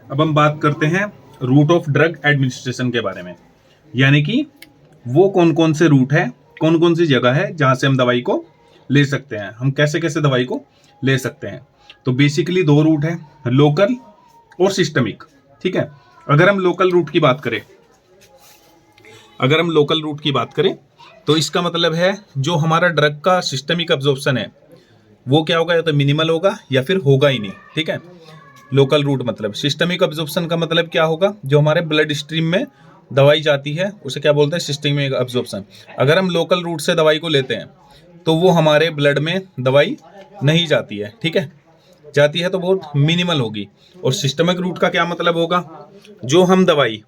अब हम बात करते हैं रूट ऑफ ड्रग एडमिनिस्ट्रेशन के बारे में, यानी कि वो कौन कौन से रूट है, कौन कौन सी जगह है जहां से हम दवाई को ले सकते हैं, हम कैसे कैसे दवाई को ले सकते हैं। तो बेसिकली दो रूट है, लोकल और सिस्टमिक। ठीक है, अगर हम लोकल रूट की बात करें, तो इसका मतलब है जो हमारा ड्रग का सिस्टमिक अब्जॉर्प्शन है वो क्या होगा, या तो मिनिमल होगा या फिर होगा ही नहीं। ठीक है, लोकल रूट मतलब। सिस्टमिक अब्जॉर्प्शन का मतलब क्या होगा, जो हमारे ब्लड स्ट्रीम में दवाई जाती है उसे क्या बोलते हैं, सिस्टमिक अब्जॉर्प्शन। अगर हम लोकल रूट से दवाई को लेते हैं तो वो हमारे ब्लड में दवाई नहीं जाती है। ठीक है, जाती है तो बहुत मिनिमल होगी। और सिस्टमिक रूट का क्या मतलब होगा, जो हम दवाई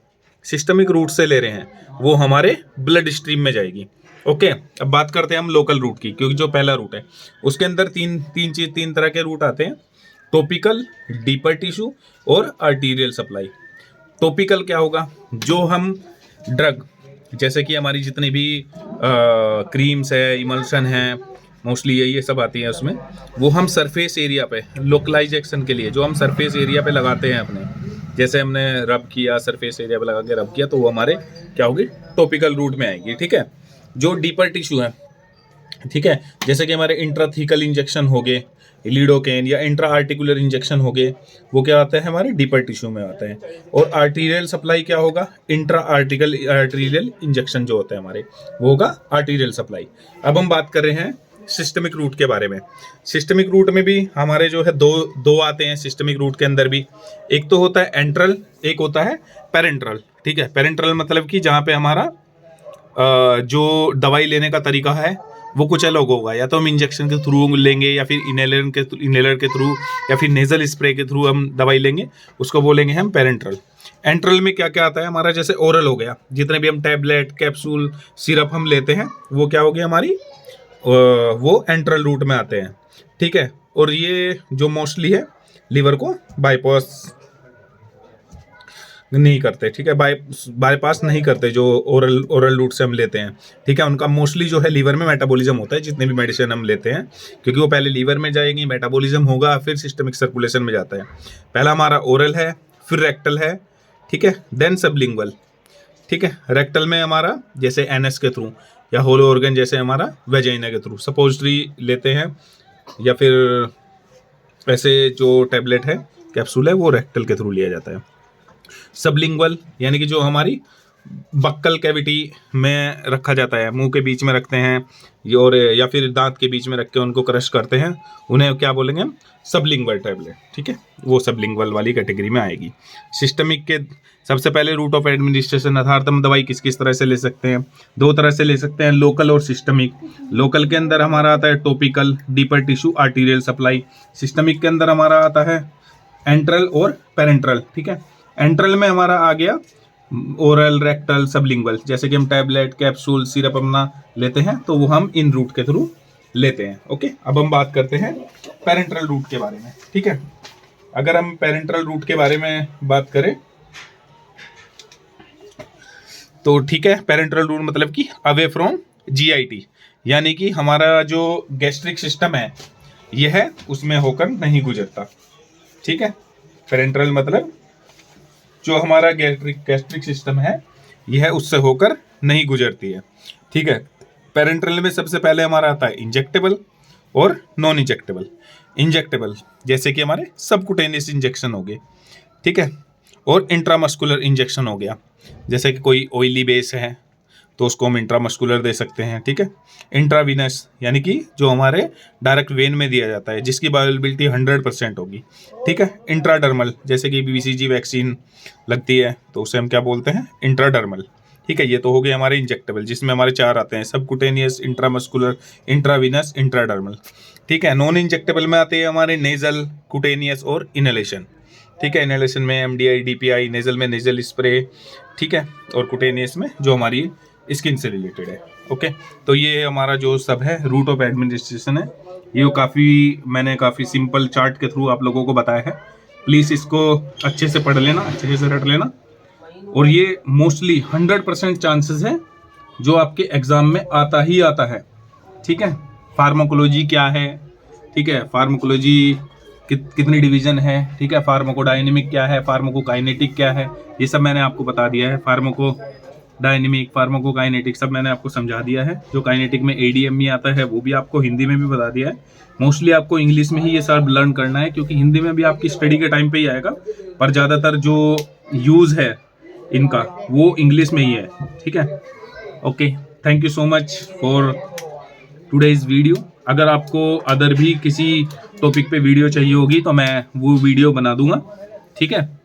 सिस्टमिक रूट से ले रहे हैं वो हमारे ब्लड स्ट्रीम में जाएगी। ओके, अब बात करते हैं हम लोकल रूट की, क्योंकि जो पहला रूट है उसके अंदर तीन तरह के रूट आते हैं, टॉपिकल, डीपर टिश्यू और आर्टीरियल सप्लाई। टॉपिकल क्या होगा, जो हम ड्रग जैसे कि हमारी जितनी भी क्रीम्स है, इमल्शन है, मोस्टली ये सब आती है उसमें, वो हम सरफेस एरिया पे लोकलाइजेशन के लिए जो हम सरफेस एरिया पे लगाते हैं अपने, जैसे हमने रब किया, सरफेस एरिया पे लगा के रब किया, तो वो हमारे क्या होगी, टॉपिकल रूट में आएगी। ठीक है, जो डीपर टिश्यू है, ठीक है, जैसे कि हमारे इंट्राथीकल इंजेक्शन हो गए, लीडोकेन, या इंट्रा आर्टिकुलर इंजेक्शन हो गए, वो क्या आते हैं, हमारे डीपर टिश्यू में आते हैं। और आर्टीरियल सप्लाई क्या होगा, इंट्रा आर्टीरियल इंजेक्शन जो होते हैं हमारे, वो होगा आर्टीरियल सप्लाई। अब हम बात कर रहे हैं सिस्टमिक रूट के बारे में। सिस्टमिक रूट में भी हमारे जो है दो आते हैं सिस्टमिक रूट के अंदर भी। एक तो होता है एंट्रल, एक होता है पेरेंट्रल। ठीक है, पेरेंट्रल मतलब कि जहाँ पे हमारा जो दवाई लेने का तरीका है वो कुछ अलग होगा, या तो हम इंजेक्शन के थ्रू लेंगे, या फिर इनहेलर के थ्रू, या फिर नेजल स्प्रे के थ्रू हम दवाई लेंगे, उसको बोलेंगे हम पेरेंट्रल। एंट्रल में क्या क्या आता है हमारा, जैसे ओरल हो गया, जितने भी हम टैबलेट, कैप्सूल, सिरप हम लेते हैं वो क्या होगी हमारी, वो एंट्रल रूट में आते हैं। ठीक है, और ये जो मोस्टली है लीवर को बाईपास नहीं करते। ठीक है, बाईपास नहीं करते जो ओरल रूट से हम लेते हैं। ठीक है, उनका मोस्टली जो है लीवर में मेटाबॉलिज्म होता है, जितने भी मेडिसिन हम लेते हैं, क्योंकि वो पहले लीवर में जाएगी, मेटाबॉलिज्म होगा, फिर सिस्टमिक सर्कुलेशन में जाता है। पहला हमारा ओरल है, फिर रेक्टल है, ठीक है, देन सबलिंगुअल। ठीक है, रेक्टल में हमारा जैसे एनएस के थ्रू, या होलो ऑर्गन जैसे हमारा वेजाइना के थ्रू सपोजिटरी लेते हैं, या फिर ऐसे जो टैबलेट है, कैप्सूल है, वो रेक्टल के थ्रू लिया जाता है। सबलिंगुअल यानी कि जो हमारी बक्कल कैविटी में रखा जाता है, मुंह के बीच में रखते हैं, और या फिर दांत के बीच में रख के उनको क्रश करते हैं, उन्हें क्या बोलेंगे हम, सबलिंगुअल टैबलेट। ठीक है, वो सबलिंगुअल वाली कैटेगरी में आएगी। सिस्टमिक के सबसे पहले रूट ऑफ एडमिनिस्ट्रेशन, अर्थात हम दवाई किस किस तरह से ले सकते हैं, दो तरह से ले सकते हैं, लोकल और सिस्टमिक। लोकल के अंदर हमारा आता है topical, deeper tissue, arterial supply. Systemic के अंदर हमारा आता है एंट्रल और पेरेंट्रल। ठीक है, एंट्रल में हमारा आ गया ओरल, रेक्टल, सबलिंगुअल। जैसे कि हम टैबलेट, कैप्सूल, सिरप अपना लेते हैं तो वो हम इन रूट के थ्रू लेते हैं। ओके, अब हम बात करते हैं पेरेंट्रल रूट के बारे में। ठीक है, अगर हम पेरेंट्रल रूट के बारे में बात करें तो ठीक है, पेरेंट्रल रूट मतलब कि अवे फ्रॉम जीआईटी, यानी कि हमारा जो गैस्ट्रिक सिस्टम है यह है उसमें होकर नहीं गुजरता। ठीक है, पेरेंट्रल मतलब जो हमारा गैस्ट्रिक सिस्टम है यह उससे होकर नहीं गुजरती है। ठीक है, पेरेंट्रल में सबसे पहले हमारा आता है इंजेक्टेबल और नॉन इंजेक्टेबल। इंजेक्टेबल जैसे कि हमारे सबकुटेनियस इंजेक्शन हो गए, ठीक है, और इंट्रामस्कुलर इंजेक्शन हो गया, जैसे कि कोई ऑयली बेस है तो उसको हम इंट्रामस्कुलर दे सकते हैं। ठीक है, इंट्रावीनस यानी कि जो हमारे डायरेक्ट वेन में दिया जाता है, जिसकी बायोअवेलेबिलिटी 100% होगी। ठीक है, इंट्राडर्मल जैसे कि बीसीजी वैक्सीन लगती है तो उसे हम क्या बोलते हैं, इंट्राडर्मल। ठीक है, ये तो हो गए हमारे इंजेक्टेबल, जिसमें हमारे 4 आते हैं, सबकुटेनियस, इंट्रामस्कुलर, इंट्रावीनस, इंट्राडर्मल। ठीक है, नॉन इंजेक्टेबल में आते हैं हमारे नेजल, कुटेनियस और इनहेलेशन। ठीक है, इनहेलेशन में एमडीआई, डीपीआई, नेजल में नेजल स्प्रे। ठीक है, और कुटेनियस में जो हमारी स्किन से रिलेटेड है। ओके, तो ये हमारा जो सब है रूट ऑफ एडमिनिस्ट्रेशन है, ये मैंने काफ़ी सिंपल चार्ट के थ्रू आप लोगों को बताया है। प्लीज़ इसको अच्छे से पढ़ लेना, अच्छे से रट लेना, और ये मोस्टली 100% चांसेस है जो आपके एग्जाम में आता ही आता है। ठीक है, फार्माकोलॉजी क्या है, ठीक है, फार्माकोलॉजी कितनी डिवीजन है, ठीक है। फार्माकोडायनेमिक क्या है, फार्माकोकाइनेटिक क्या है, ये सब मैंने आपको बता दिया है। फार्माकोडायनेमिक, फार्माकोकाइनेटिक सब मैंने आपको समझा दिया है। जो काइनेटिक में ADME आता है वो भी आपको हिंदी में भी बता दिया है। मोस्टली आपको इंग्लिश में ही ये सब लर्न करना है, क्योंकि हिंदी में भी आपकी स्टडी के टाइम पे ही आएगा, पर ज़्यादातर जो यूज़ है इनका वो इंग्लिश में ही है, ठीक है। Okay, thank you so much for today's video. अगर आपको अदर भी किसी टॉपिक पे वीडियो चाहिए होगी तो मैं वो वीडियो बना दूंगा, ठीक है।